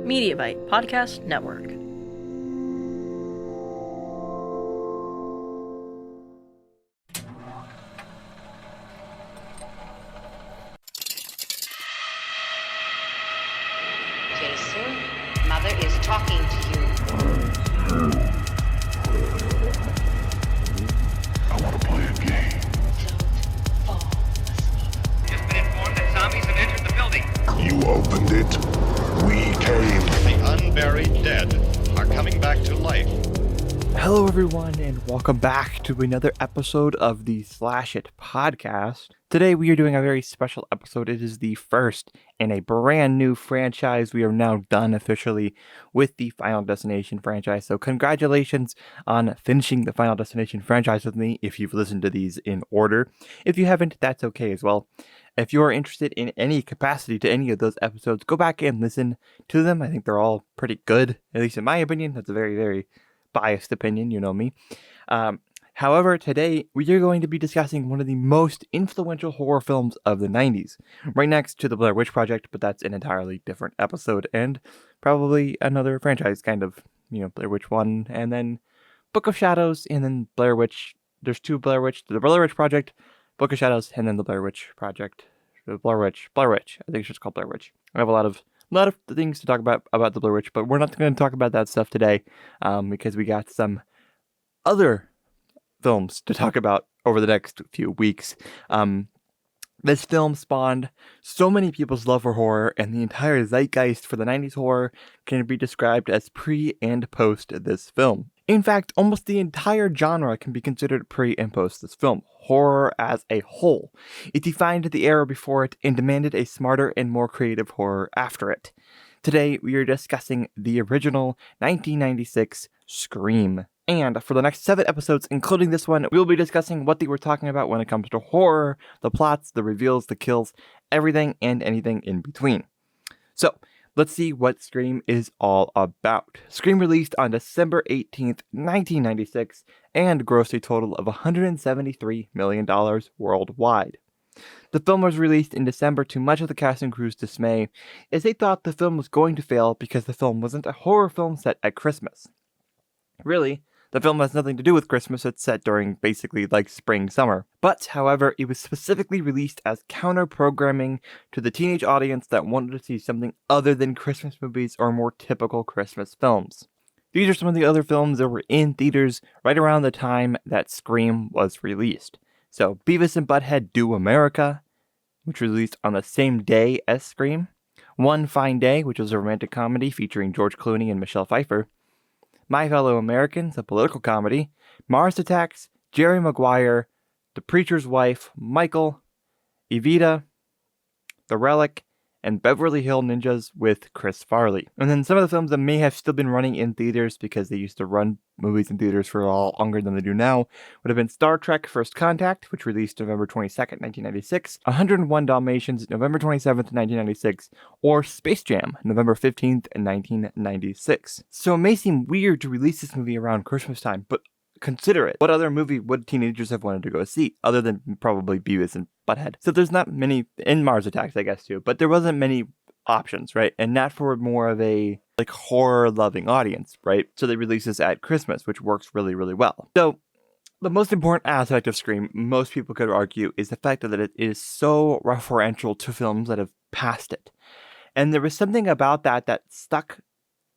Mediabite Podcast Network. Jason, Mother is talking to you. I want to play a game. Don't fall asleep. Just been informed that zombies have entered the building. You opened it. We came. The unburied dead are coming back to life. Hello everyone and welcome back to another episode of the Slash It podcast. Today we are doing a very special episode. It is the first in a brand new franchise. We are now done officially with the Final Destination franchise. So congratulations on finishing the Final Destination franchise with me if you've listened to these in order. If you haven't, that's okay as well. If you are interested in any capacity to any of those episodes, go back and listen to them. I think they're all pretty good, at least in my opinion. That's a very, very biased opinion, you know me. However, today we are going to be discussing one of the most influential horror films of the 90s, right next to the Blair Witch Project, but that's an entirely different episode and probably another franchise, kind of, Blair Witch 1 and then Book of Shadows and then Blair Witch. There's two Blair Witch, the Blair Witch Project, Book of Shadows, and then the Blair Witch Project. Blair Witch. I think it's just called Blair Witch. I have a lot of things to talk about the Blair Witch, but we're not going to talk about that stuff today because we got some other films to talk about over the next few weeks. This film spawned so many people's love for horror, and the entire zeitgeist for the 90s horror can be described as pre and post this film. In fact, almost the entire genre can be considered pre and post this film, horror as a whole. It defined the era before it and demanded a smarter and more creative horror after it. Today, we are discussing the original 1996 Scream. And for the next 7 episodes, including this one, we will be discussing what they were talking about when it comes to horror, the plots, the reveals, the kills, everything and anything in between. So, let's see what Scream is all about. Scream released on December 18th, 1996, and grossed a total of $173 million worldwide. The film was released in December to much of the cast and crew's dismay, as they thought the film was going to fail because the film wasn't a horror film set at Christmas. Really, the film has nothing to do with Christmas. It's set during basically like spring, summer. But, however, it was specifically released as counter-programming to the teenage audience that wanted to see something other than Christmas movies or more typical Christmas films. These are some of the other films that were in theaters right around the time that Scream was released. So, Beavis and Butthead Do America, which was released on the same day as Scream. One Fine Day, which was a romantic comedy featuring George Clooney and Michelle Pfeiffer. My Fellow Americans, a political comedy, Mars Attacks, Jerry Maguire, The Preacher's Wife, Michael, Evita, The Relic, and Beverly Hills Ninjas with Chris Farley. And then some of the films that may have still been running in theaters because they used to run movies in theaters for a lot longer than they do now would have been Star Trek First Contact, which released November 22nd, 1996, 101 Dalmatians, November 27th, 1996, or Space Jam, November 15th, 1996. So it may seem weird to release this movie around Christmas time, but consider it. What other movie would teenagers have wanted to go see, other than probably Beavis and Butthead? So there's not many, in Mars Attacks, I guess, too, but there wasn't many options, right? And not for more of a horror-loving audience, right? So they release this at Christmas, which works really, really well. So the most important aspect of Scream, most people could argue, is the fact that it is so referential to films that have passed it. And there was something about that stuck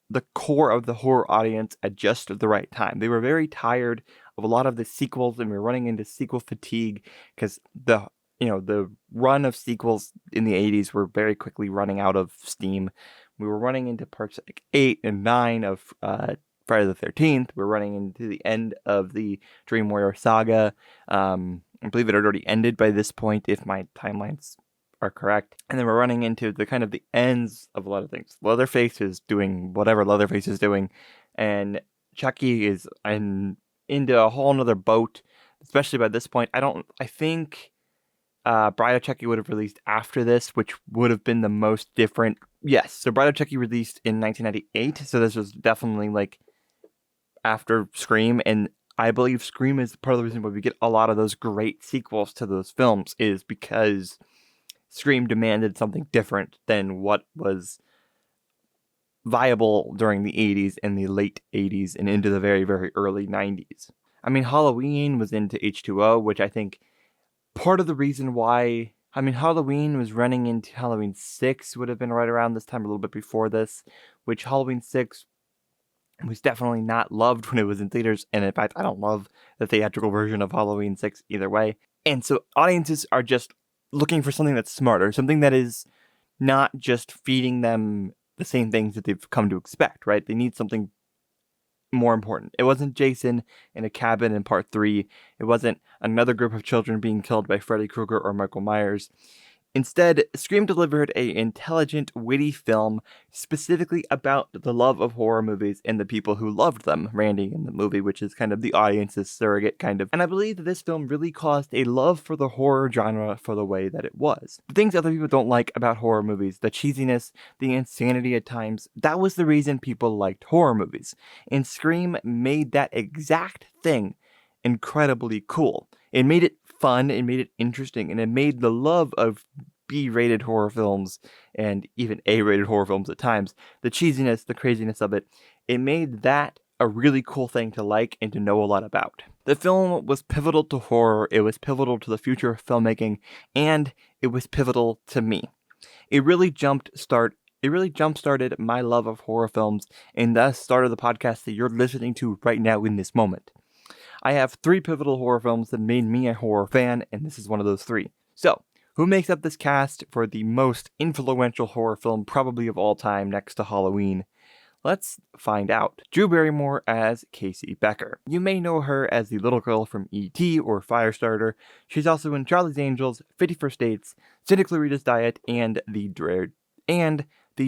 the core of the horror audience at just the right time. They were very tired of a lot of the sequels, and we were running into sequel fatigue because the run of sequels in the 80s were very quickly running out of steam. We were running into parts like 8 and 9 of Friday the 13th. We're running into the end of the Dream Warrior saga. I believe it had already ended by this point, if my timelines are correct. And then we're running into the kind of the ends of a lot of things. Leatherface is doing whatever Leatherface is doing, and Chucky is into a whole nother boat, especially by this point. I think Bride of Chucky would have released after this, which would have been the most different. Yes, so Bride of Chucky released in 1998, so this was definitely after Scream, and I believe Scream is part of the reason why we get a lot of those great sequels to those films is because Scream demanded something different than what was viable during the 80s and the late 80s and into the very, very early 90s. I mean, Halloween was into H2O, which I think part of the reason why, I mean, Halloween was running into Halloween 6 would have been right around this time, a little bit before this, which Halloween 6 was definitely not loved when it was in theaters, and in fact, I don't love the theatrical version of Halloween 6 either way. And so audiences are just looking for something that's smarter, something that is not just feeding them the same things that they've come to expect, right? They need something more important. It wasn't Jason in a cabin in part 3. It wasn't another group of children being killed by Freddy Krueger or Michael Myers. Instead, Scream delivered an intelligent, witty film specifically about the love of horror movies and the people who loved them, Randy in the movie, which is kind of the audience's surrogate, kind of. And I believe that this film really caused a love for the horror genre for the way that it was. The things other people don't like about horror movies, the cheesiness, the insanity at times, that was the reason people liked horror movies. And Scream made that exact thing incredibly cool. It made it fun, it made it interesting, and it made the love of B-rated horror films and even A-rated horror films at times, the cheesiness, the craziness of it, it made that a really cool thing to like and to know a lot about. The film was pivotal to horror, it was pivotal to the future of filmmaking, and it was pivotal to me. It really jump-started my love of horror films and thus started the podcast that you're listening to right now in this moment. I have 3 pivotal horror films that made me a horror fan, and this is one of those 3. So, who makes up this cast for the most influential horror film probably of all time next to Halloween? Let's find out. Drew Barrymore as Casey Becker. You may know her as the little girl from E.T. or Firestarter. She's also in Charlie's Angels, 50 First Dates, Santa Clarita's Diet, and the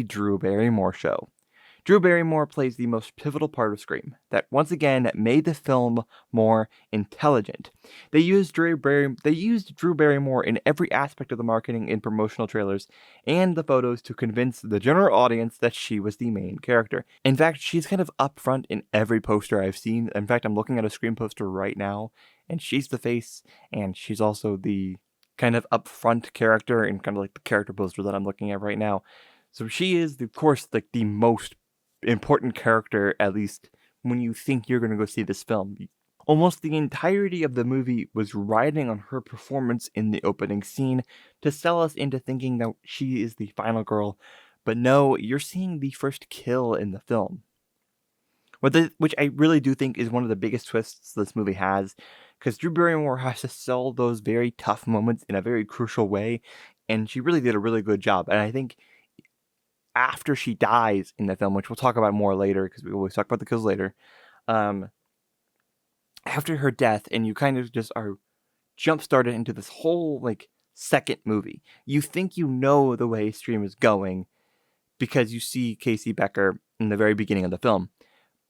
Drew Barrymore Show. Drew Barrymore plays the most pivotal part of Scream, that once again made the film more intelligent. They used Drew Barrymore in every aspect of the marketing and promotional trailers and the photos to convince the general audience that she was the main character. In fact, she's kind of upfront in every poster I've seen. In fact, I'm looking at a Scream poster right now, and she's the face, and she's also the kind of upfront character in kind of like the character poster that I'm looking at right now. So she is, of course, like the most important character, at least when you think you're going to go see this film. Almost the entirety of the movie was riding on her performance in the opening scene to sell us into thinking that she is the final girl, but no, you're seeing the first kill in the film. Which I really do think is one of the biggest twists this movie has, because Drew Barrymore has to sell those very tough moments in a very crucial way, and she really did a really good job. And I think after she dies in the film, which we'll talk about more later, because we always talk about the kills later, after her death, and you kind of just are jump-started into this whole, like, second movie. You think you know the way Scream is going, because you see Casey Becker in the very beginning of the film.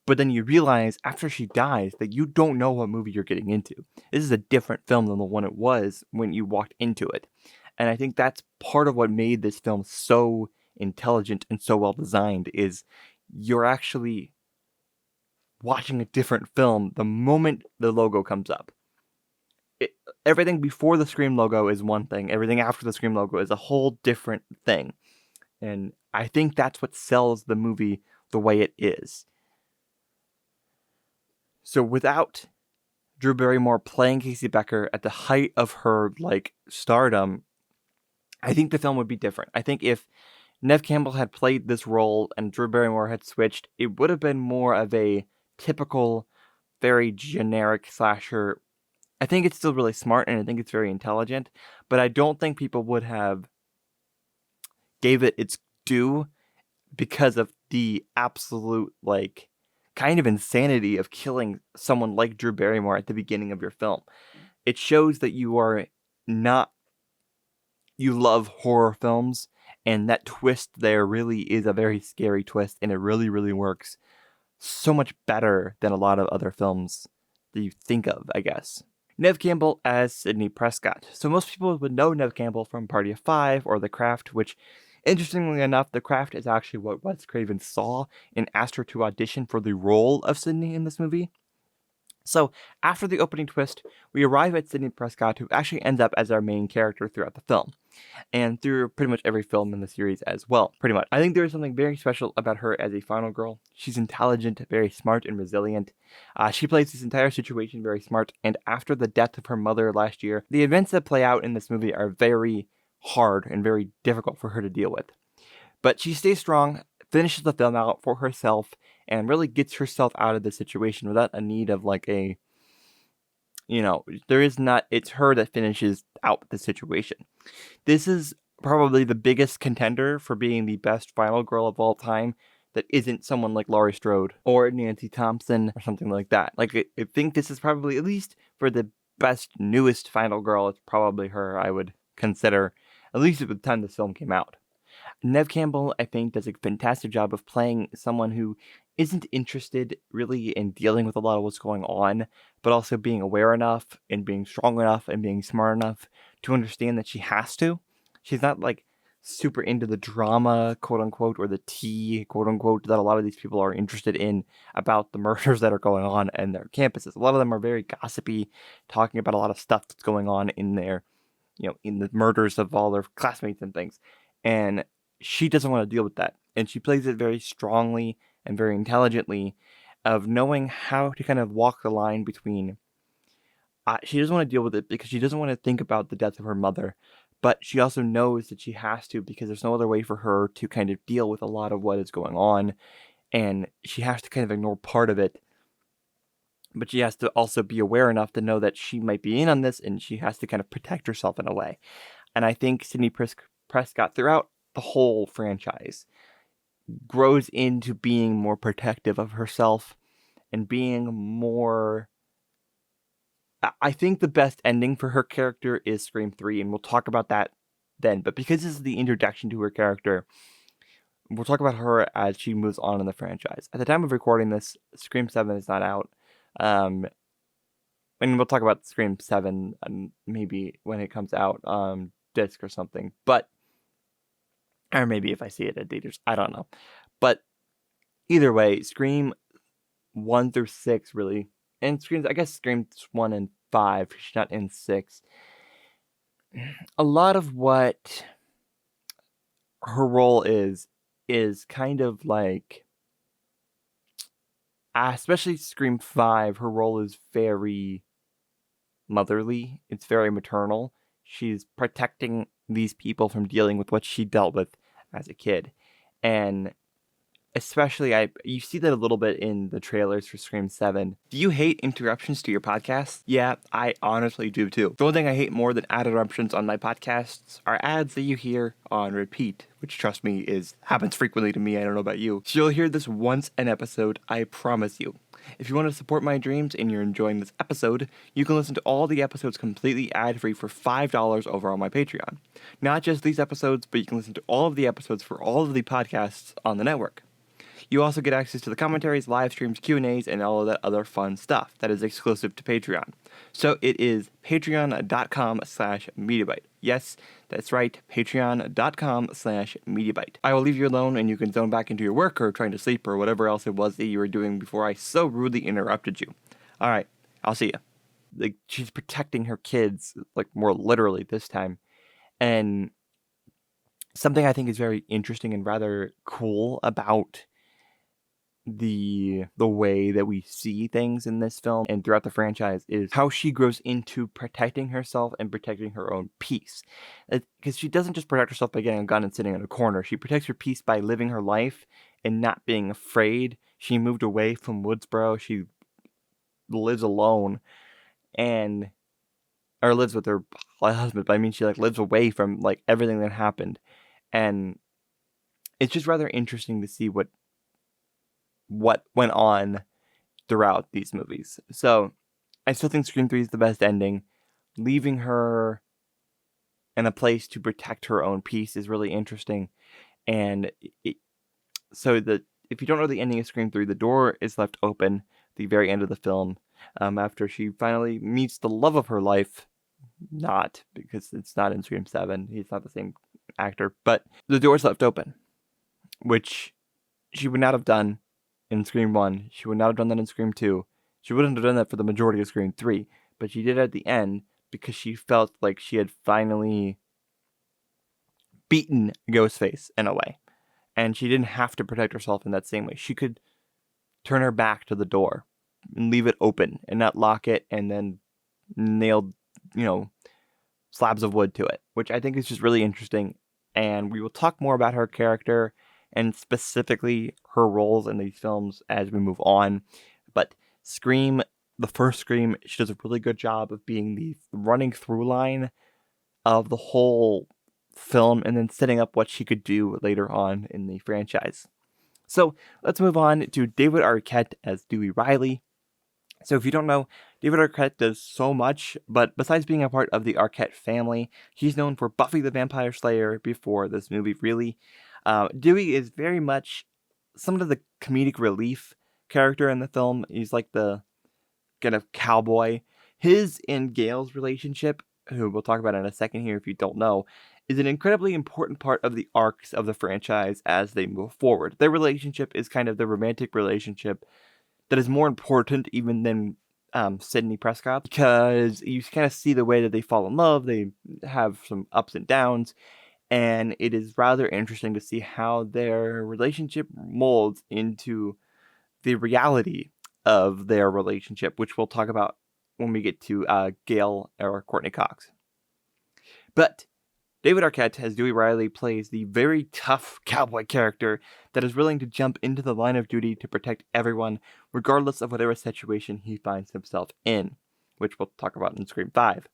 But then you realize, after she dies, that you don't know what movie you're getting into. This is a different film than the one it was when you walked into it. And I think that's part of what made this film so intelligent and so well designed, is you're actually watching a different film the moment the logo comes up. Everything before the Scream logo is one thing, everything after the Scream logo is a whole different thing. And I think that's what sells the movie the way it is. So without Drew Barrymore playing Casey Becker at the height of her, like, stardom, I think the film would be different. I think if Neve Campbell had played this role and Drew Barrymore had switched, it would have been more of a typical, very generic slasher. I think it's still really smart and I think it's very intelligent, but I don't think people would have gave it its due because of the absolute, like, kind of insanity of killing someone like Drew Barrymore at the beginning of your film. It shows that you love horror films, and that twist there really is a very scary twist, and it really, really works so much better than a lot of other films that you think of, I guess. Neve Campbell as Sidney Prescott. So most people would know Neve Campbell from Party of Five or The Craft, which, interestingly enough, The Craft is actually what Wes Craven saw and asked her to audition for the role of Sidney in this movie. So after the opening twist, we arrive at Sidney Prescott, who actually ends up as our main character throughout the film, and through pretty much every film in the series as well, pretty much. I think there is something very special about her as a final girl. She's intelligent, very smart, and resilient. She plays this entire situation very smart, and after the death of her mother last year, the events that play out in this movie are very hard and very difficult for her to deal with. But she stays strong, finishes the film out for herself, and really gets herself out of the situation without a need of like a, it's her that finishes out the situation. This is probably the biggest contender for being the best final girl of all time that isn't someone like Laurie Strode or Nancy Thompson or something like that. Like, I think this is probably, at least for the best, newest final girl, it's probably her I would consider, at least at the time this film came out. Neve Campbell, I think, does a fantastic job of playing someone who isn't interested really in dealing with a lot of what's going on, but also being aware enough and being strong enough and being smart enough to understand that she has to. She's not like super into the drama, quote unquote, or the tea, quote unquote, that a lot of these people are interested in about the murders that are going on in their campuses. A lot of them are very gossipy, talking about a lot of stuff that's going on in their, in the murders of all their classmates and things. And she doesn't want to deal with that. And she plays it very strongly and very intelligently of knowing how to kind of walk the line between, she doesn't want to deal with it because she doesn't want to think about the death of her mother, but she also knows that she has to because there's no other way for her to kind of deal with a lot of what is going on, and she has to kind of ignore part of it, but she has to also be aware enough to know that she might be in on this, and she has to kind of protect herself in a way. And I think Sidney Prescott, throughout the whole franchise, grows into being more protective of herself and being more... I think the best ending for her character is Scream 3, and we'll talk about that then. But because this is the introduction to her character, we'll talk about her as she moves on in the franchise. At the time of recording this, Scream 7 is not out. And we'll talk about Scream 7 maybe when it comes out on disc or something. But, or maybe if I see it at theaters, I don't know. But either way, Scream 1 through 6 really, and Screams 1 and 5, she's not in 6. A lot of what her role is kind of like, especially Scream 5, her role is very motherly. It's very maternal. She's protecting these people from dealing with what she dealt with as a kid. And especially, you see that a little bit in the trailers for Scream 7. Do you hate interruptions to your podcast? Yeah, I honestly do too. The one thing I hate more than ad interruptions on my podcasts are ads that you hear on repeat, which, trust me, happens frequently to me. I don't know about you. So you'll hear this once an episode, I promise you. If you want to support my dreams and you're enjoying this episode, you can listen to all the episodes completely ad-free for $5 over on my Patreon. Not just these episodes, but you can listen to all of the episodes for all of the podcasts on the network. You also get access to the commentaries, live streams, Q&As, and all of that other fun stuff that is exclusive to Patreon. So it is patreon.com/MediaBite. Yes, that's right, patreon.com/MediaBite. I will leave you alone and you can zone back into your work or trying to sleep or whatever else it was that you were doing before I so rudely interrupted you. All right, I'll see you. Like, she's protecting her kids, like, more literally this time. And something I think is very interesting and rather cool about the way that we see things in this film and throughout the franchise is how she grows into protecting herself and protecting her own peace. Because she doesn't just protect herself by getting a gun and sitting in a corner. She protects her peace by living her life and not being afraid. She moved away from Woodsboro. She lives alone or lives with her husband, but I mean, she lives away from everything that happened. And it's just rather interesting to see what went on throughout these movies. So I still think Scream 3 is the best ending. Leaving her in a place to protect her own peace is really interesting. And if you don't know the ending of Scream 3, the door is left open at the very end of the film after she finally meets the love of her life. Not because it's not in Scream 7. He's not the same actor. But the door is left open, which she would not have done in Scream 1. She would not have done that in Scream 2. She wouldn't have done that for the majority of Scream 3, but she did at the end because she felt like she had finally beaten Ghostface in a way. And she didn't have to protect herself in that same way. She could turn her back to the door and leave it open and not lock it and then nail, slabs of wood to it, which I think is just really interesting. And we will talk more about her character and specifically her roles in these films as we move on. But Scream, the first Scream, she does a really good job of being the running through line of the whole film and then setting up what she could do later on in the franchise. So let's move on to David Arquette as Dewey Riley. So if you don't know, David Arquette does so much, but besides being a part of the Arquette family, he's known for Buffy the Vampire Slayer before this movie, really. Dewey is very much somewhat of the comedic relief character in the film. He's like the kind of cowboy. His and Gail's relationship, who we'll talk about in a second here if you don't know, is an incredibly important part of the arcs of the franchise as they move forward. Their relationship is kind of the romantic relationship that is more important even than Sidney Prescott, because you kind of see the way that they fall in love. They have some ups and downs, and it is rather interesting to see how their relationship molds into the reality of their relationship, which we'll talk about when we get to Gail or Courtney Cox. But David Arquette as Dewey Riley plays the very tough cowboy character that is willing to jump into the line of duty to protect everyone, regardless of whatever situation he finds himself in, which we'll talk about in Scream 5.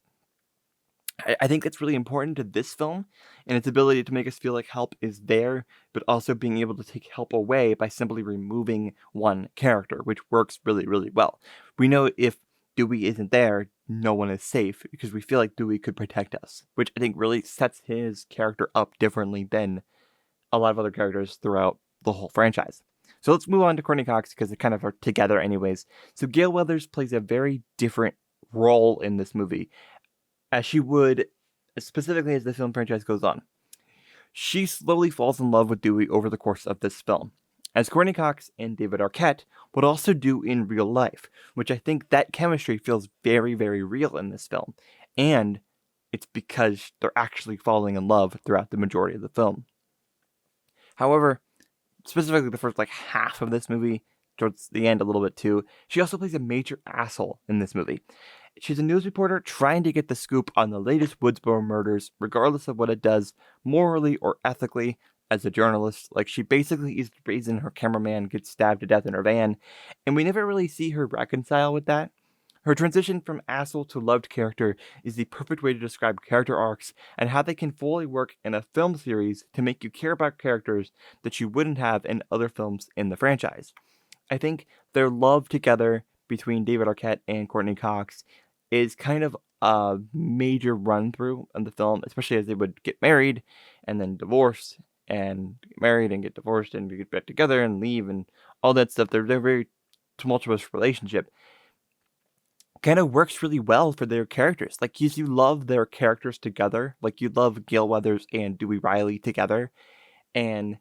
I think that's really important to this film and its ability to make us feel like help is there, but also being able to take help away by simply removing one character, which works really, really well. We know if Dewey isn't there, no one is safe because we feel like Dewey could protect us, which I think really sets his character up differently than a lot of other characters throughout the whole franchise. So let's move on to Courtney Cox because they kind of are together anyways. So Gail Weathers plays a very different role in this movie, as she would, specifically as the film franchise goes on. She slowly falls in love with Dewey over the course of this film, as Courtney Cox and David Arquette would also do in real life, which I think that chemistry feels very, very real in this film. And it's because they're actually falling in love throughout the majority of the film. However, specifically the first half of this movie, towards the end a little bit too, she also plays a major asshole in this movie. She's a news reporter trying to get the scoop on the latest Woodsboro murders, regardless of what it does morally or ethically. As a journalist, she basically is the reason her cameraman gets stabbed to death in her van, and we never really see her reconcile with that. Her transition from asshole to loved character is the perfect way to describe character arcs and how they can fully work in a film series to make you care about characters that you wouldn't have in other films in the franchise. I think their love together between David Arquette and Courtney Cox is kind of a major run through in the film, especially as they would get married and then divorce and get married and get divorced and get back together and leave and all that stuff. They're very tumultuous relationship. Kind of works really well for their characters. You love their characters together. You love Gail Weathers and Dewey Riley together. And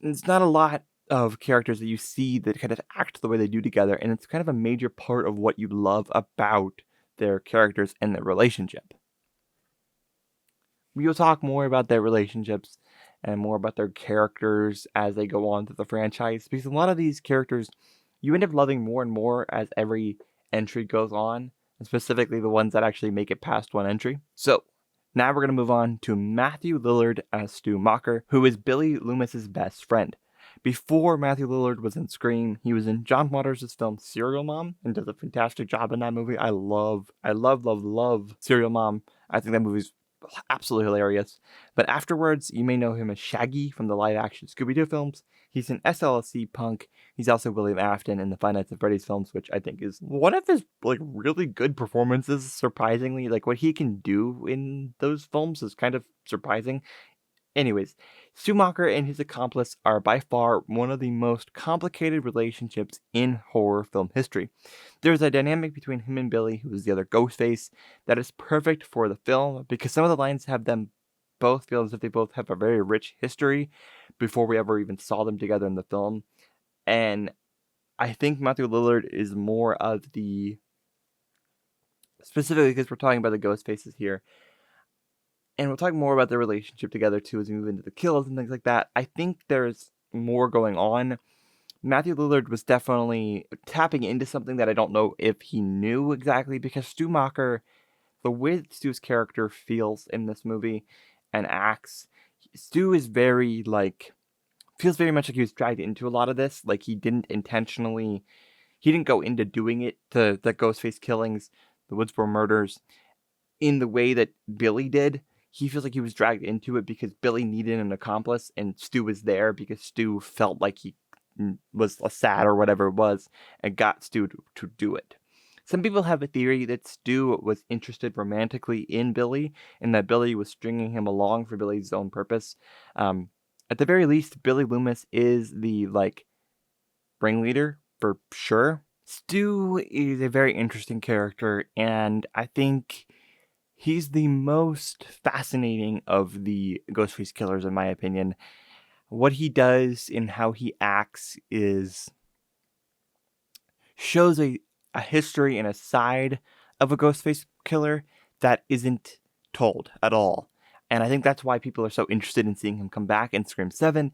it's not a lot of characters that you see that kind of act the way they do together. And it's kind of a major part of what you love about their characters and their relationship. We will talk more about their relationships and more about their characters as they go on through the franchise, because a lot of these characters you end up loving more and more as every entry goes on, and specifically the ones that actually make it past one entry. So now we're going to move on to Matthew Lillard as Stu Macher, who is Billy Loomis's best friend. Before Matthew Lillard was in Scream, he was in John Waters' film Serial Mom and does a fantastic job in that movie. I love Serial Mom. I think that movie's absolutely hilarious. But afterwards, you may know him as Shaggy from the live-action Scooby-Doo films. He's in SLC Punk. He's also William Afton in the Five Nights at Freddy's films, which I think is one of his really good performances, surprisingly. What he can do in those films is kind of surprising. Anyways, Stu Macher and his accomplice are by far one of the most complicated relationships in horror film history. There's a dynamic between him and Billy, who is the other Ghostface, that is perfect for the film because some of the lines have them both feel as if they both have a very rich history before we ever even saw them together in the film. And I think Matthew Lillard is more of the, specifically because we're talking about the ghost faces here, and we'll talk more about their relationship together too as we move into the kills and things like that. I think there's more going on. Matthew Lillard was definitely tapping into something that I don't know if he knew exactly, because Stu Macher, the way that Stu's character feels in this movie and acts, Stu is very, like, feels very much like he was dragged into a lot of this. Like, he didn't go into doing it, the Ghostface killings, the Woodsboro murders, in the way that Billy did. He feels like he was dragged into it because Billy needed an accomplice, and Stu was there because Stu felt like he was sad or whatever it was, and got Stu to do it. Some people have a theory that Stu was interested romantically in Billy, and that Billy was stringing him along for Billy's own purpose. At the very least, Billy Loomis is the, like, ringleader for sure. Stu is a very interesting character, and I think he's the most fascinating of the Ghostface killers, in my opinion. What he does and how he acts shows a history and a side of a Ghostface killer that isn't told at all. And I think that's why people are so interested in seeing him come back in Scream 7.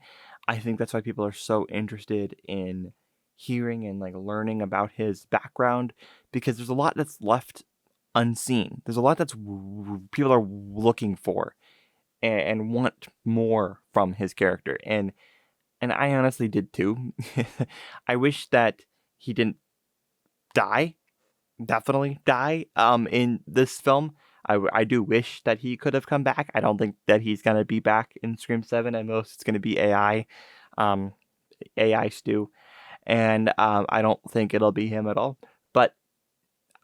I think that's why people are so interested in hearing and, like, learning about his background, because there's a lot that's left unseen. There's a lot that's people are looking for and want more from his character. And I honestly did too. I wish that he didn't definitely die in this film. I do wish that he could have come back. I don't think that he's going to be back in Scream 7. At most, it's going to be AI Stu. And I don't think it'll be him at all. But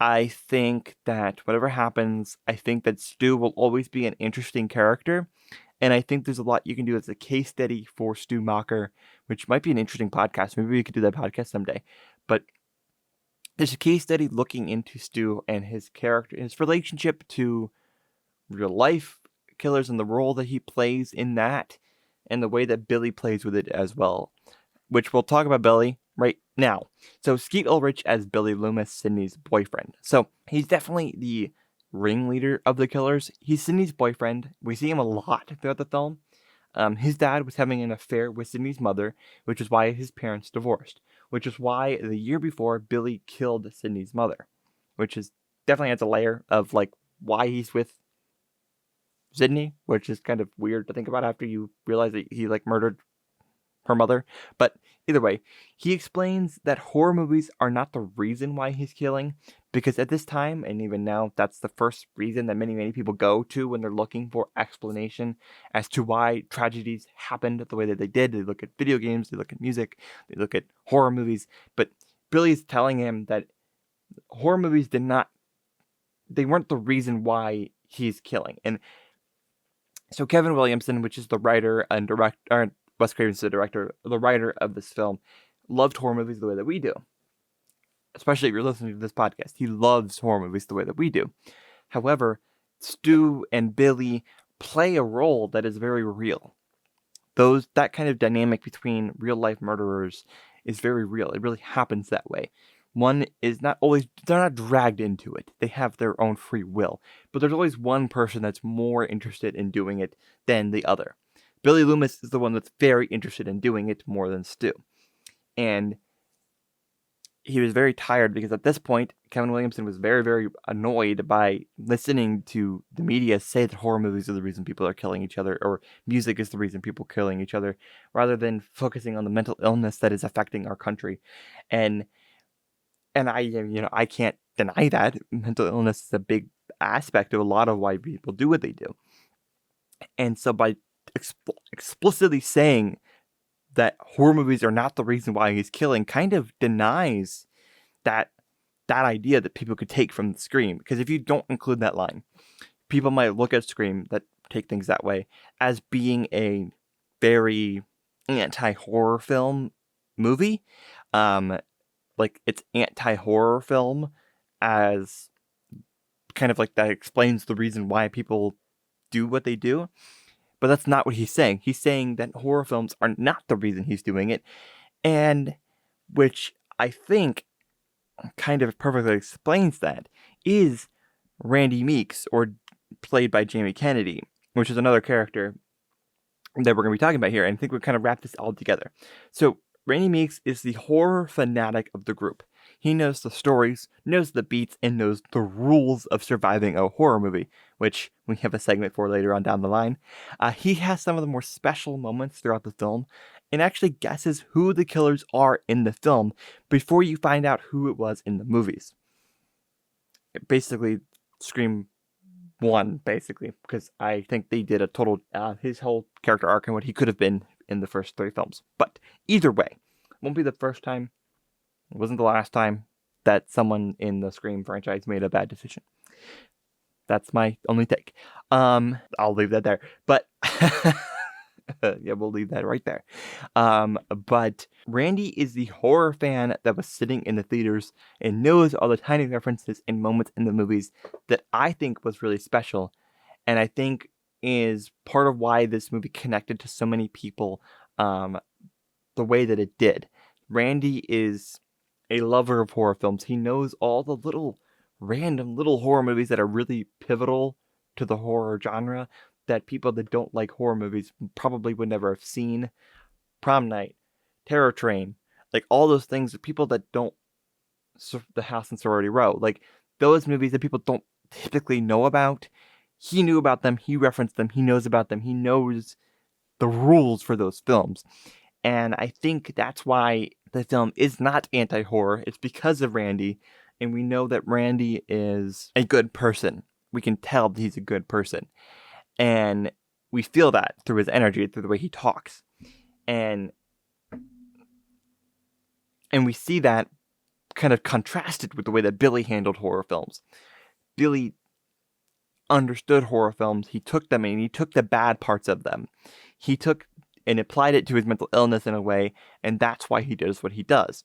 I think that whatever happens, I think that Stu will always be an interesting character. And I think there's a lot you can do as a case study for Stu Macher, which might be an interesting podcast. Maybe we could do that podcast someday. But there's a case study looking into Stu and his character, his relationship to real life killers and the role that he plays in that, and the way that Billy plays with it as well, which we'll talk about Billy right now. So Skeet Ulrich as Billy Loomis, Sidney's boyfriend. So he's definitely the ringleader of the killers. He's Sidney's boyfriend. We see him a lot throughout the film. His dad was having an affair with Sidney's mother, which is why his parents divorced, which is why the year before Billy killed Sidney's mother, which is definitely adds a layer of, like, why he's with Sidney, which is kind of weird to think about after you realize that he, like, murdered her mother. But either way, he explains that horror movies are not the reason why he's killing, because at this time, and even now, that's the first reason that many people go to when they're looking for explanation as to why tragedies happened the way that they did. They look at video games, they look at music, they look at horror movies. But Billy's telling him that horror movies they weren't the reason why he's killing. And so Kevin Williamson, which is the writer and director, Wes Craven's the director, the writer of this film, loved horror movies the way that we do. Especially if you're listening to this podcast. He loves horror movies the way that we do. However, Stu and Billy play a role that is very real. That kind of dynamic between real life murderers is very real. It really happens that way. One is not always, they're not dragged into it. They have their own free will. But there's always one person that's more interested in doing it than the other. Billy Loomis is the one that's very interested in doing it more than Stu. And he was very tired because at this point, Kevin Williamson was very, very annoyed by listening to the media say that horror movies are the reason people are killing each other, or music is the reason people are killing each other, rather than focusing on the mental illness that is affecting our country. And I can't deny that mental illness is a big aspect of a lot of why people do what they do. And so by explicitly saying that horror movies are not the reason why he's killing kind of denies that idea that people could take from Scream. Because if you don't include that line, people might look at Scream that take things that way as being a very anti-horror film movie. Like it's anti-horror film as kind of like that explains the reason why people do what they do. But that's not what he's saying. He's saying that horror films are not the reason he's doing it, and which I think kind of perfectly explains that is Randy Meeks, or played by Jamie Kennedy, which is another character that we're going to be talking about here. And I think we'll kind of wrap this all together. So Randy Meeks is the horror fanatic of the group. He knows the stories, knows the beats, and knows the rules of surviving a horror movie, which we have a segment for later on down the line. He has some of the more special moments throughout the film and actually guesses who the killers are in the film before you find out who it was in the movies. Basically, Scream 1, basically, because I think they did a total, his whole character arc and what he could have been in the first 3 films. But either way, it won't be the first time, it wasn't the last time that someone in the Scream franchise made a bad decision. That's my only take. I'll leave that there. But yeah, we'll leave that right there. But Randy is the horror fan that was sitting in the theaters and knows all the tiny references and moments in the movies that I think was really special. And I think is part of why this movie connected to so many people the way that it did. Randy is a lover of horror films. He knows all the random little horror movies that are really pivotal to the horror genre that people that don't like horror movies probably would never have seen. Prom Night, Terror Train, like all those things that people that don't, The House and Sorority Row, like those movies that people don't typically know about. He knew about them, he referenced them, he knows about them, he knows the rules for those films. And I think that's why the film is not anti-horror. It's because of Randy. And we know that Randy is a good person. We can tell that he's a good person. And we feel that through his energy, through the way he talks. And we see that kind of contrasted with the way that Billy handled horror films. Billy understood horror films. He took them and he took the bad parts of them. He took and applied it to his mental illness in a way, and that's why he does what he does.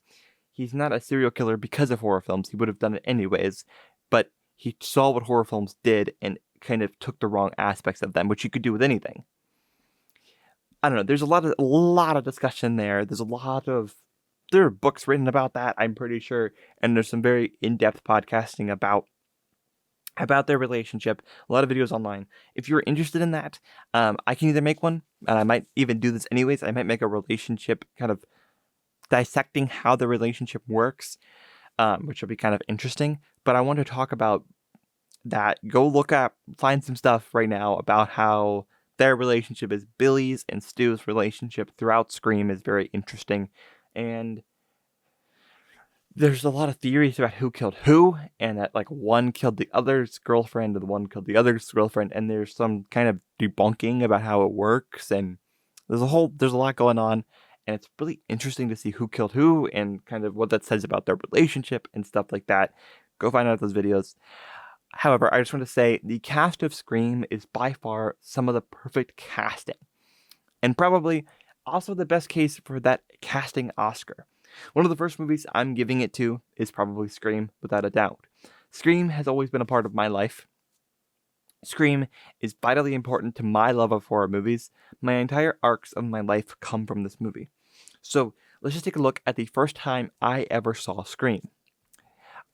He's not a serial killer because of horror films. He would have done it anyways, but he saw what horror films did and kind of took the wrong aspects of them, which you could do with anything. I don't know. There's a lot of discussion there. There are books written about that, I'm pretty sure, and there's some very in-depth podcasting about their relationship. A lot of videos online. If you're interested in that, I can either make one, and I might even do this anyways. I might make a relationship kind of dissecting how the relationship works, which will be kind of interesting. But I want to talk about that. Go find some stuff right now about how their relationship is. Billy's and Stu's relationship throughout Scream is very interesting. And there's a lot of theories about who killed who, and that like one killed the other's girlfriend and one killed the other's girlfriend, and there's some kind of debunking about how it works, and there's a lot going on, and it's really interesting to see who killed who and kind of what that says about their relationship and stuff like that. Go find out those videos. However, I just want to say the cast of Scream is by far some of the perfect casting, and probably also the best case for that casting Oscar. One of the first movies I'm giving it to is probably Scream, without a doubt. Scream has always been a part of my life. Scream is vitally important to my love of horror movies. My entire arcs of my life come from this movie. So let's just take a look at the first time I ever saw Scream.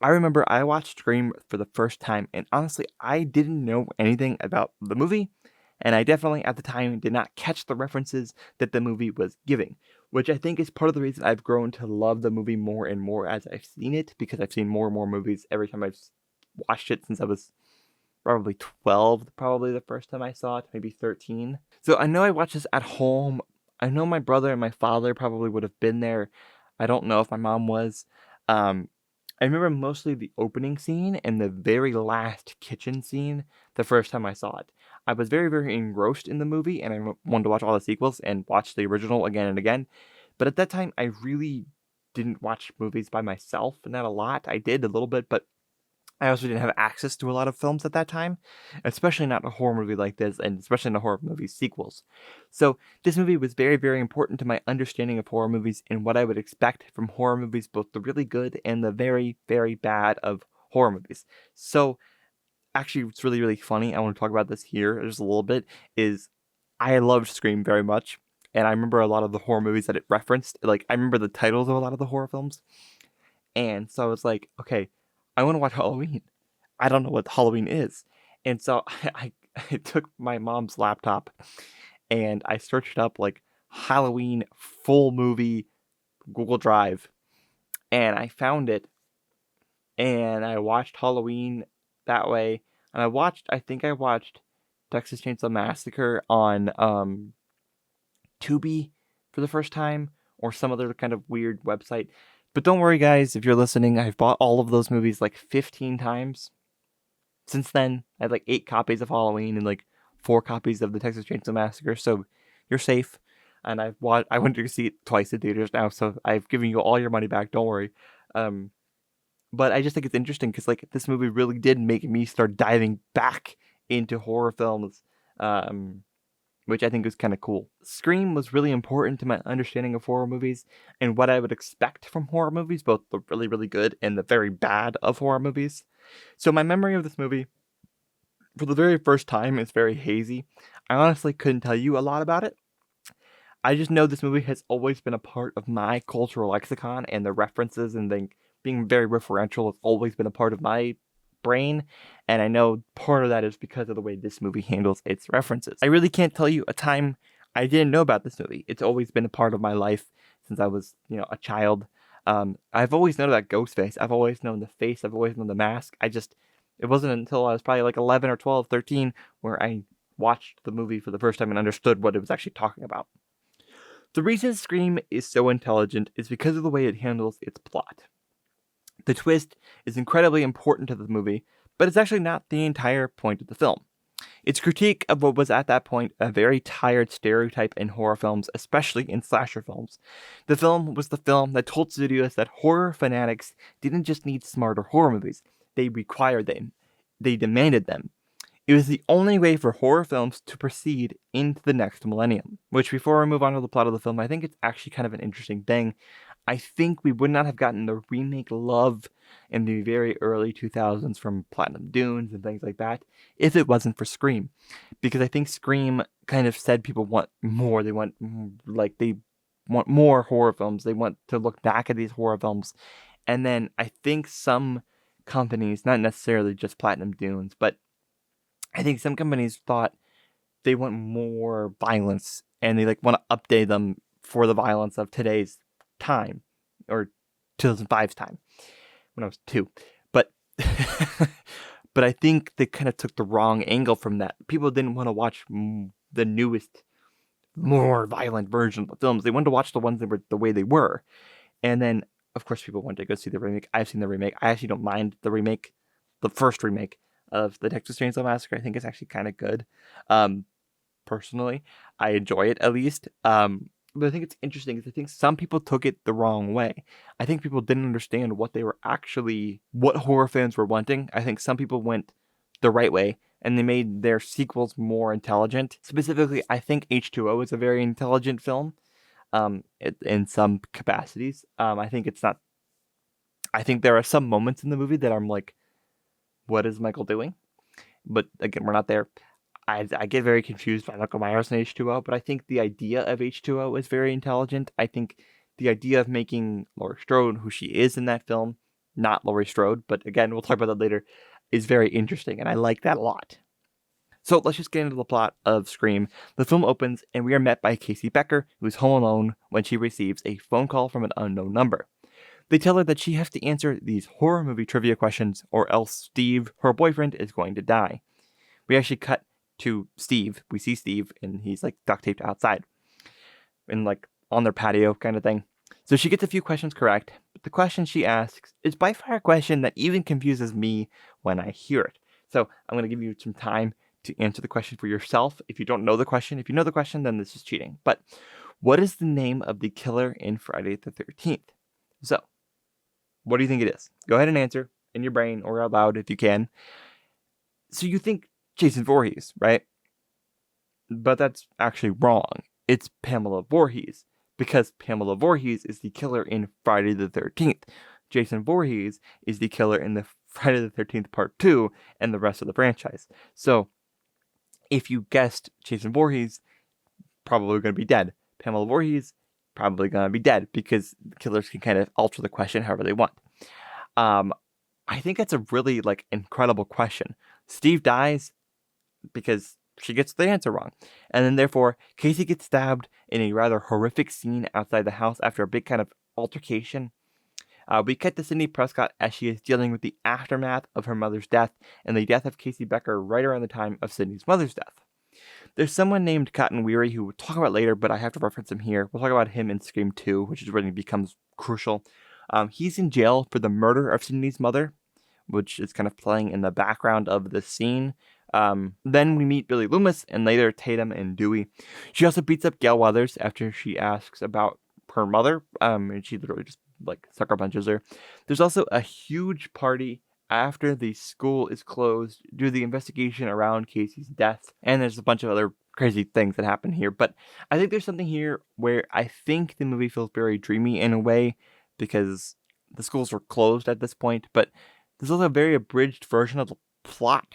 I remember I watched Scream for the first time, and honestly, I didn't know anything about the movie, and I definitely at the time did not catch the references that the movie was giving, which I think is part of the reason I've grown to love the movie more and more as I've seen it, because I've seen more and more movies every time I've watched it since I was probably 12, probably the first time I saw it, maybe 13. So I know I watched this at home. I know my brother and my father probably would have been there. I don't know if my mom was. I remember mostly the opening scene and the very last kitchen scene the first time I saw it. I was very, very engrossed in the movie, and I wanted to watch all the sequels and watch the original again and again. But at that time, I really didn't watch movies by myself, not a lot. I did a little bit, but I also didn't have access to a lot of films at that time, especially not a horror movie like this, and especially not horror movie sequels. So this movie was very, very important to my understanding of horror movies and what I would expect from horror movies, both the really good and the very, very bad of horror movies. So actually, what's really, really funny, I want to talk about this here just a little bit, is I loved Scream very much, and I remember a lot of the horror movies that it referenced. Like, I remember the titles of a lot of the horror films. And so I was like, okay, I want to watch Halloween. I don't know what Halloween is. And so I took my mom's laptop and I searched up like Halloween full movie Google Drive, and I found it, and I watched Halloween that way. And I think I watched Texas Chainsaw Massacre on Tubi for the first time, or some other kind of weird website. But don't worry, guys, if you're listening, I've bought all of those movies like 15 times. Since then, I had like 8 copies of Halloween and like 4 copies of the Texas Chainsaw Massacre, so you're safe. And I went to see it twice in theaters now, so I've given you all your money back. Don't worry. But I just think it's interesting because like this movie really did make me start diving back into horror films, which I think is kind of cool. Scream was really important to my understanding of horror movies and what I would expect from horror movies, both the really, really good and the very bad of horror movies. So my memory of this movie, for the very first time, is very hazy. I honestly couldn't tell you a lot about it. I just know this movie has always been a part of my cultural lexicon, and the references and being very referential has always been a part of my brain, and I know part of that is because of the way this movie handles its references. I really can't tell you a time I didn't know about this movie. It's always been a part of my life since I was, a child. I've always known about Ghostface. I've always known the face. I've always known the mask. It wasn't until I was probably like 11 or 12, 13 where I watched the movie for the first time and understood what it was actually talking about. The reason Scream is so intelligent is because of the way it handles its plot. The twist is incredibly important to the movie, but it's actually not the entire point of the film. Its critique of what was at that point a very tired stereotype in horror films, especially in slasher films. The film was the film that told studios that horror fanatics didn't just need smarter horror movies, they required them. They demanded them. It was the only way for horror films to proceed into the next millennium. Which, before I move on to the plot of the film, I think it's actually kind of an interesting thing. I think we would not have gotten the remake love in the very early 2000s from Platinum Dunes and things like that if it wasn't for Scream. Because I think Scream kind of said people want more. They want more horror films. They want to look back at these horror films. And then I think some companies, not necessarily just Platinum Dunes, but I think some companies thought they want more violence and they want to update them for the violence of today's time, or 2005's time when I was 2. But but I think they kind of took the wrong angle from that. People didn't want to watch the newest, more violent version of the films. They wanted to watch the ones that were the way they were. And then, of course, people wanted to go see the remake. I've seen the remake. I actually don't mind the remake, the first remake of the Texas Chainsaw Massacre. I think it's actually kind of good. Personally, I enjoy it at least. But I think it's interesting because I think some people took it the wrong way. I think people didn't understand what horror fans were wanting. I think some people went the right way and they made their sequels more intelligent. Specifically, I think H2O is a very intelligent film, in some capacities. I think it's not. I think there are some moments in the movie that I'm like, what is Michael doing? But again, we're not there. I get very confused by Michael Myers and H2O, but I think the idea of H2O is very intelligent. I think the idea of making Laurie Strode, who she is in that film, not Laurie Strode, but again, we'll talk about that later, is very interesting, and I like that a lot. So let's just get into the plot of Scream. The film opens, and we are met by Casey Becker, who is home alone when she receives a phone call from an unknown number. They tell her that she has to answer these horror movie trivia questions, or else Steve, her boyfriend, is going to die. We actually cut to Steve. We see Steve, and he's duct taped outside, and on their patio kind of thing. So she gets a few questions correct, but the question she asks is by far a question that even confuses me when I hear it. So I'm going to give you some time to answer the question for yourself. If you don't know the question, if you know the question, then this is cheating. But what is the name of the killer in Friday the 13th? So, what do you think it is? Go ahead and answer in your brain or out loud if you can. So you think Jason Voorhees, right? But that's actually wrong. It's Pamela Voorhees, because Pamela Voorhees is the killer in Friday the 13th. Jason Voorhees is the killer in the Friday the 13th Part 2 and the rest of the franchise. So if you guessed Jason Voorhees, probably going to be dead. Pamela Voorhees, probably going to be dead, because killers can kind of alter the question however they want. I think that's a really like incredible question. Steve dies because she gets the answer wrong. And then therefore, Casey gets stabbed in a rather horrific scene outside the house after a big kind of altercation. We cut to Cindy Prescott as she is dealing with the aftermath of her mother's death and the death of Casey Becker right around the time of Cindy's mother's death. There's someone named Cotton Weary who we'll talk about later, but I have to reference him here. We'll talk about him in Scream 2, which is when he becomes crucial. He's in jail for the murder of Cindy's mother, which is kind of playing in the background of the scene. Then we meet Billy Loomis and later Tatum and Dewey. She also beats up Gail Weathers after she asks about her mother, and she literally just like sucker punches her. There's also a huge party after the school is closed due to the investigation around Casey's death, and there's a bunch of other crazy things that happen here. But I think there's something here where I think the movie feels very dreamy in a way because the schools were closed at this point, but there's also a very abridged version of the plot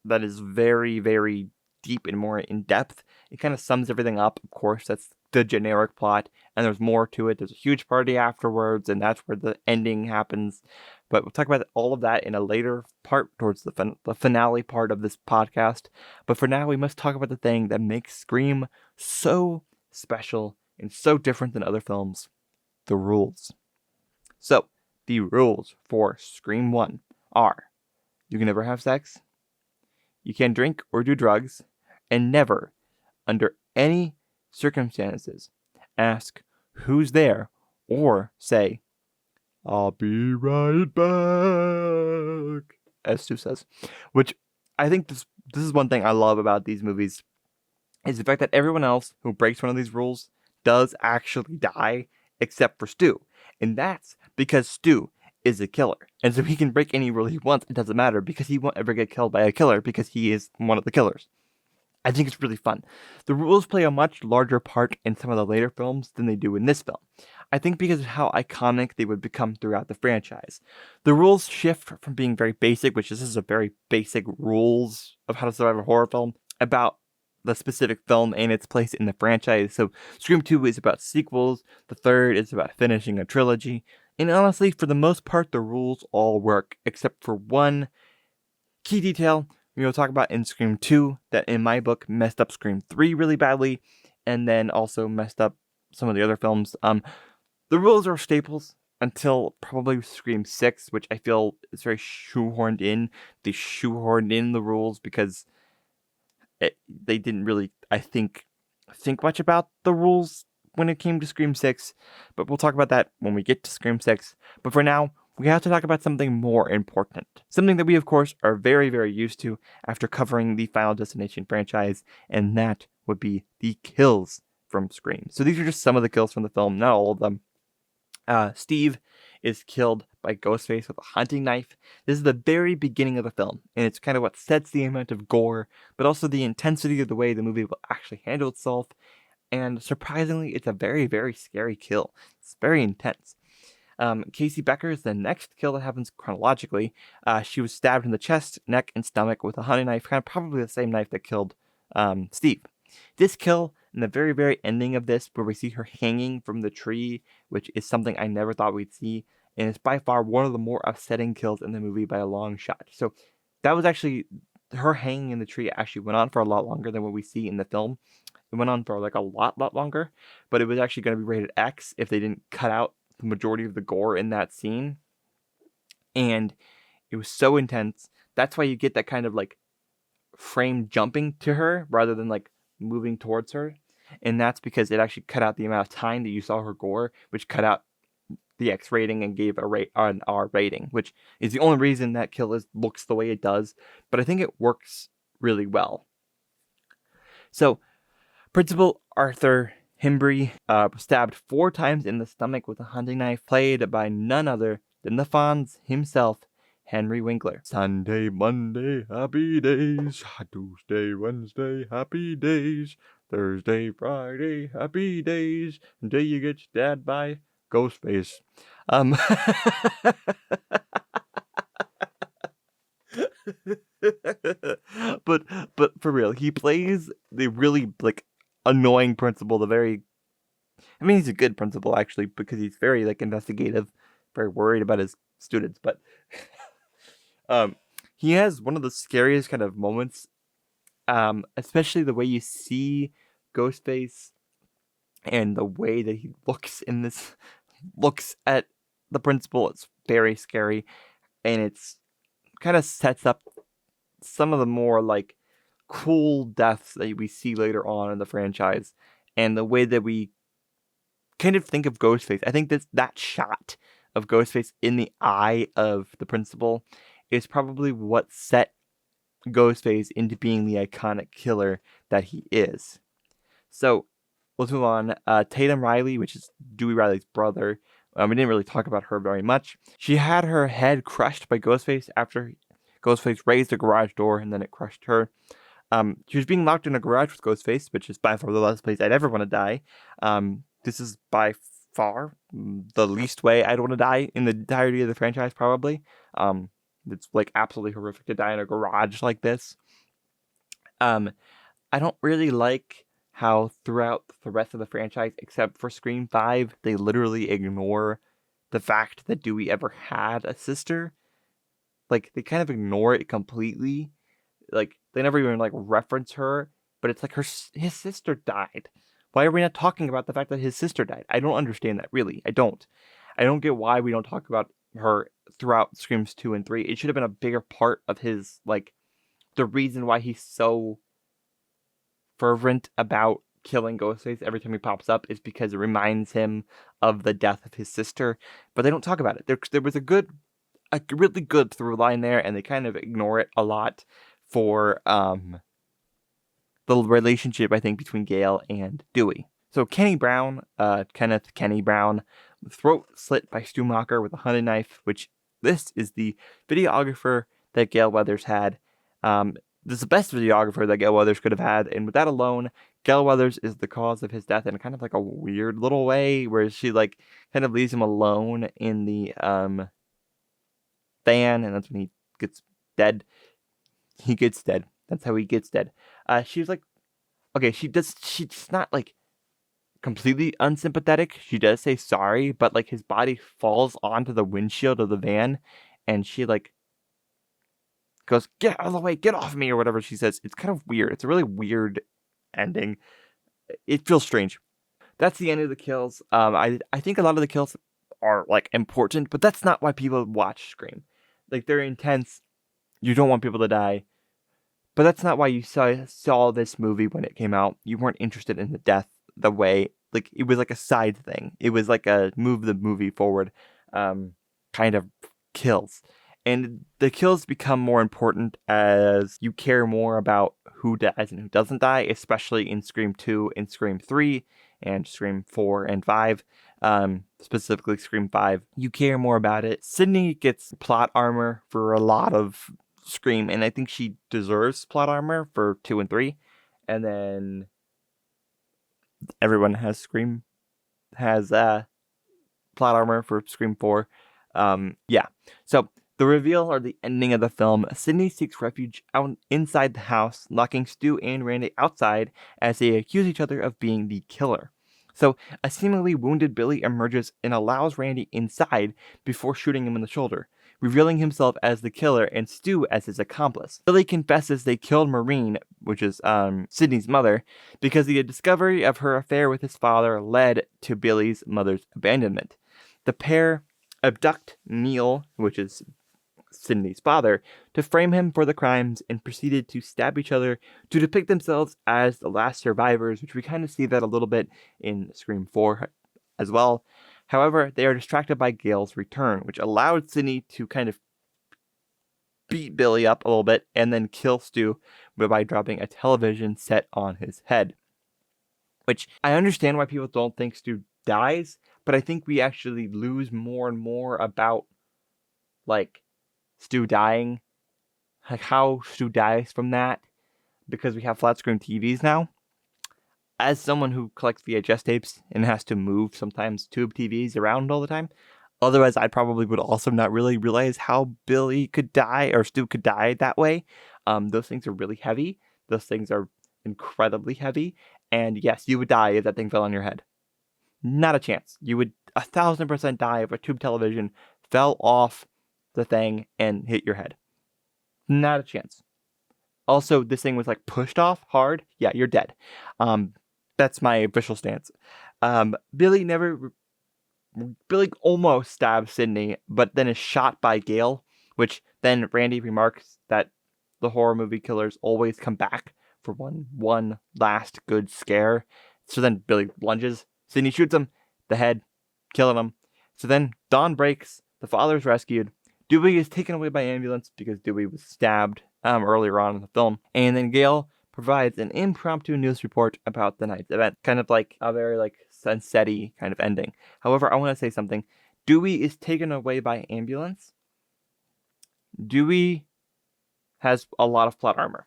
that is very, very deep and more in depth. It kind of sums everything up. Of course, that's the generic plot, and there's more to it. There's a huge party afterwards, and that's where the ending happens. But we'll talk about all of that in a later part towards the finale part of this podcast. But for now, we must talk about the thing that makes Scream so special and so different than other films: the rules. So, the rules for Scream 1 are: you can never have sex, you can't drink or do drugs, and never, under any circumstances, ask who's there or say, "I'll be right back," as Stu says. Which I think this is one thing I love about these movies, is the fact that everyone else who breaks one of these rules does actually die, except for Stu. And that's because Stu is a killer. And so he can break any rule he wants. It doesn't matter because he won't ever get killed by a killer because he is one of the killers. I think it's really fun. The rules play a much larger part in some of the later films than they do in this film. I think because of how iconic they would become throughout the franchise. The rules shift from being very basic, which this is a very basic rules of how to survive a horror film, about the specific film and its place in the franchise. So Scream 2 is about sequels, the third is about finishing a trilogy, and honestly, for the most part, the rules all work, except for one key detail we will talk about in Scream 2 that in my book messed up Scream 3 really badly, and then also messed up some of the other films. The rules are staples until probably Scream 6, which I feel is very shoehorned in. They shoehorned in the rules because they didn't really, I think much about the rules when it came to Scream 6, but we'll talk about that when we get to Scream 6. But for now, we have to talk about something more important. Something that we, of course, are very, very used to after covering the Final Destination franchise, and that would be the kills from Scream. So these are just some of the kills from the film, not all of them. Steve is killed by Ghostface with a hunting knife. This is the very beginning of the film, and it's kind of what sets the amount of gore, but also the intensity of the way the movie will actually handle itself. And surprisingly, it's a very, very scary kill. It's very intense. Casey Becker is the next kill that happens chronologically. She was stabbed in the chest, neck, and stomach with a hunting knife, kind of probably the same knife that killed Steve. This kill, in the very, very ending of this, where we see her hanging from the tree, which is something I never thought we'd see, and it's by far one of the more upsetting kills in the movie by a long shot. So that was actually, her hanging in the tree actually went on for a lot longer than what we see in the film. It went on for like a lot longer, but it was actually going to be rated X if they didn't cut out the majority of the gore in that scene. And it was so intense. That's why you get that kind of like frame jumping to her rather than like moving towards her. And that's because it actually cut out the amount of time that you saw her gore, which cut out the X rating and gave an R rating, which is the only reason that kill looks the way it does. But I think it works really well. So Principal Arthur Himbry was stabbed 4 times in the stomach with a hunting knife, played by none other than the Fonz himself, Henry Winkler. Sunday, Monday, happy days. Tuesday, Wednesday, happy days. Thursday, Friday, happy days. Until you get stabbed by Ghostface. But for real, he plays the really like annoying principal. He's a good principal actually, because he's very like investigative, very worried about his students, but he has one of the scariest kind of moments, especially the way you see Ghostface and the way that he looks at the principal. It's very scary, and it's kind of sets up some of the more like cool deaths that we see later on in the franchise, and the way that we kind of think of Ghostface. I think that shot of Ghostface in the eye of the principal is probably what set Ghostface into being the iconic killer that he is. So let's move on. Tatum Riley, which is Dewey Riley's brother. We didn't really talk about her very much. She had her head crushed by Ghostface after Ghostface raised the garage door, and then it crushed her. She was being locked in a garage with Ghostface, which is by far the last place I'd ever want to die. This is by far the least way I'd want to die in the entirety of the franchise, probably. It's like absolutely horrific to die in a garage like this. I don't really like how throughout the rest of the franchise, except for Scream 5, they literally ignore the fact that Dewey ever had a sister. Like, they kind of ignore it completely. Like, they never even, like, reference her, but it's like his sister died. Why are we not talking about the fact that his sister died? I don't understand that, really. I don't get why we don't talk about her throughout Screams 2 and 3. It should have been a bigger part of his, like, the reason why he's so fervent about killing Ghostface every time he pops up is because it reminds him of the death of his sister. But they don't talk about it. There was a really good through line there, and they kind of ignore it a lot for the relationship, I think, between Gale and Dewey. So Kenneth Kenny Brown, throat slit by Stu Macher with a hunting knife, which this is the videographer that Gale Weathers had. This is the best videographer that Gale Weathers could have had, and with that alone, Gale Weathers is the cause of his death in kind of like a weird little way, where she like kind of leaves him alone in the van, and that's when he gets dead. He gets dead. That's how he gets dead. She's like, okay, she's not like completely unsympathetic. She does say sorry, but like his body falls onto the windshield of the van, and she like goes, "Get out of the way, get off me," or whatever she says. It's kind of weird. It's a really weird ending. It feels strange. That's the end of the kills. I think a lot of the kills are like important, but that's not why people watch Scream. Like, they're intense. You don't want people to die. But that's not why you saw this movie when it came out. You weren't interested in the death the way, like, it was like a side thing. It was like a move the movie forward kind of kills. And the kills become more important as you care more about who dies and who doesn't die, especially in Scream 2 and Scream 3 and Scream 4 and 5. Specifically Scream 5. You care more about it. Sydney gets plot armor for a lot of Scream, and I think she deserves plot armor for 2 and 3. And then everyone has plot armor for Scream 4. Yeah. So the reveal or the ending of the film, Sydney seeks refuge out inside the house, locking Stu and Randy outside as they accuse each other of being the killer. So a seemingly wounded Billy emerges and allows Randy inside before shooting him in the shoulder, revealing himself as the killer and Stu as his accomplice. Billy confesses they killed Maureen, which is Sydney's mother, because the discovery of her affair with his father led to Billy's mother's abandonment. The pair abduct Neil, which is Sydney's father, to frame him for the crimes and proceeded to stab each other to depict themselves as the last survivors, which we kind of see that a little bit in Scream 4 as well. However, they are distracted by Gale's return, which allowed Sydney to kind of beat Billy up a little bit and then kill Stu by dropping a television set on his head. Which I understand why people don't think Stu dies, but I think we actually lose more and more about like Stu dying, like how Stu dies from that, because we have flat screen TVs now. As someone who collects VHS tapes and has to move sometimes tube TVs around all the time, otherwise I probably would also not really realize how Billy could die or Stu could die that way. Those things are really heavy. Those things are incredibly heavy. And yes, you would die if that thing fell on your head. Not a chance. You would 1,000% die if a tube television fell off the thing and hit your head. Not a chance. Also, this thing was like pushed off hard. Yeah, you're dead. That's my official stance. Billy almost stabs Sydney, but then is shot by Gale, which then Randy remarks that the horror movie killers always come back for one last good scare. So then Billy lunges. Sydney shoots him, the head, killing him. So then dawn breaks. The father is rescued. Dewey is taken away by ambulance because Dewey was stabbed earlier on in the film. And then Gale provides an impromptu news report about the night's event. Kind of like a very like sunset-y kind of ending. However, I want to say something. Dewey is taken away by ambulance. Dewey has a lot of plot armor.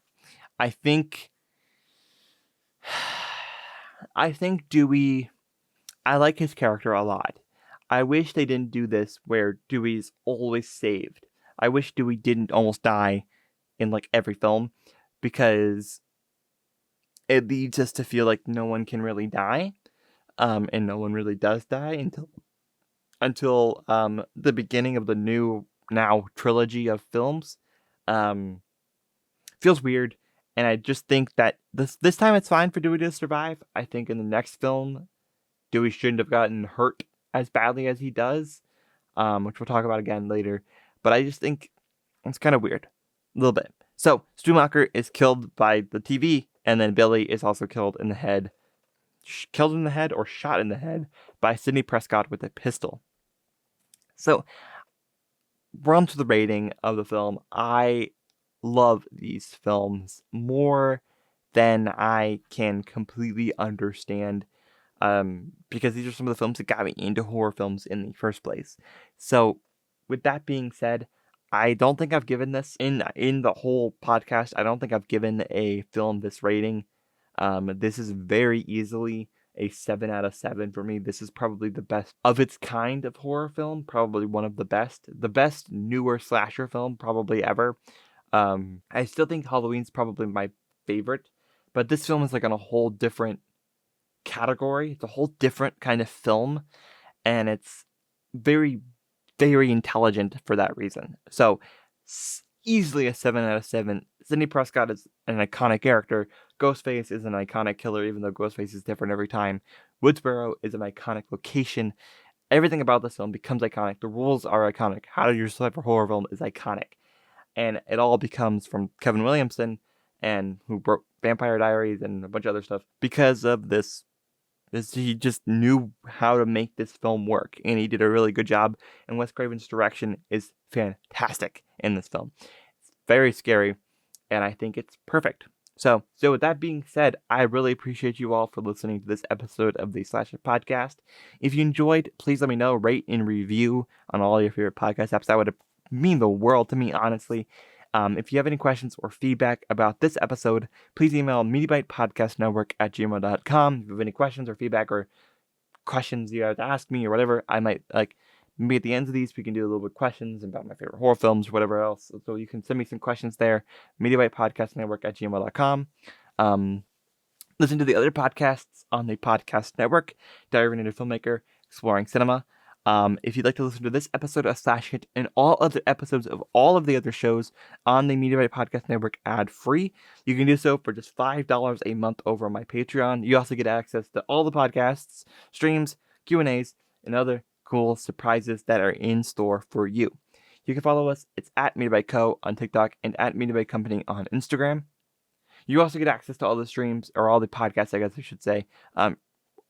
I think Dewey, I like his character a lot. I wish they didn't do this where Dewey's always saved. I wish Dewey didn't almost die in like every film, because it leads us to feel like no one can really die. And no one really does die until the beginning of the new now trilogy of films. Feels weird, and I just think that this time it's fine for Dewey to survive. I think in the next film, Dewey shouldn't have gotten hurt as badly as he does, which we'll talk about again later. But I just think it's kind of weird, a little bit. So Stumacher is killed by the TV, and then Billy is also killed in the head. Killed in the head or shot in the head by Sidney Prescott with a pistol. So we're on to the rating of the film. I love these films more than I can completely understand, because these are some of the films that got me into horror films in the first place. So with that being said, I don't think I've given this in the whole podcast. I don't think I've given a film this rating. This is very easily a 7 out of 7 for me. This is probably the best of its kind of horror film. Probably one of the best newer slasher film probably ever. I still think Halloween's probably my favorite, but this film is like on a whole different category. It's a whole different kind of film, and it's very, very intelligent for that reason. So easily a 7 out of 7. Sidney Prescott is an iconic character. Ghostface is an iconic killer, even though Ghostface is different every time. Woodsboro is an iconic location. Everything about this film becomes iconic. The rules are iconic. How to use a horror film is iconic. And it all becomes from Kevin Williamson, and who wrote Vampire Diaries and a bunch of other stuff. Because of this, he just knew how to make this film work, and he did a really good job. And Wes Craven's direction is fantastic in this film. It's very scary, and I think it's perfect. So with that being said, I really appreciate you all for listening to this episode of the Slasher Podcast. If you enjoyed, please let me know, rate and review on all your favorite podcast apps. That would mean the world to me, honestly. If you have any questions or feedback about this episode, please email mediabytepodcastnetwork@gmail.com. If you have any questions or feedback or questions you have to ask me or whatever, I might maybe at the end of these we can do a little bit of questions about my favorite horror films or whatever else. So you can send me some questions there. mediabytepodcastnetwork@gmail.com. Listen to the other podcasts on the podcast network: Diary of a Native Filmmaker, Exploring Cinema. If you'd like to listen to this episode of Slash Hit and all other episodes of all of the other shows on the Media Byte Podcast Network ad-free, you can do so for just $5 a month over on my Patreon. You also get access to all the podcasts, streams, Q&As, and other cool surprises that are in store for you. You can follow us. It's at MediaByteCo on TikTok and at MediaByte Company on Instagram. You also get access to all the streams, or all the podcasts, I guess I should say,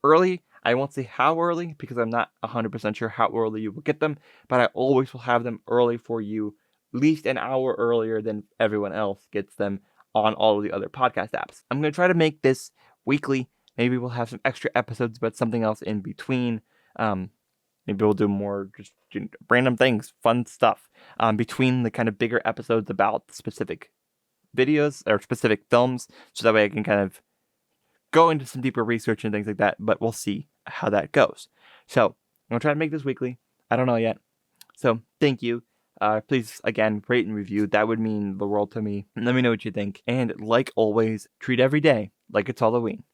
early. I won't say how early because I'm not 100% sure how early you will get them, but I always will have them early for you, at least an hour earlier than everyone else gets them on all of the other podcast apps. I'm going to try to make this weekly. Maybe we'll have some extra episodes, but something else in between. Maybe we'll do more just random things, fun stuff, between the kind of bigger episodes about specific videos or specific films, so that way I can kind of go into some deeper research and things like that, but we'll see how that goes. So I'm going to try to make this weekly. I don't know yet. So thank you. Please, again, rate and review. That would mean the world to me. Let me know what you think. And like always, treat every day like it's Halloween.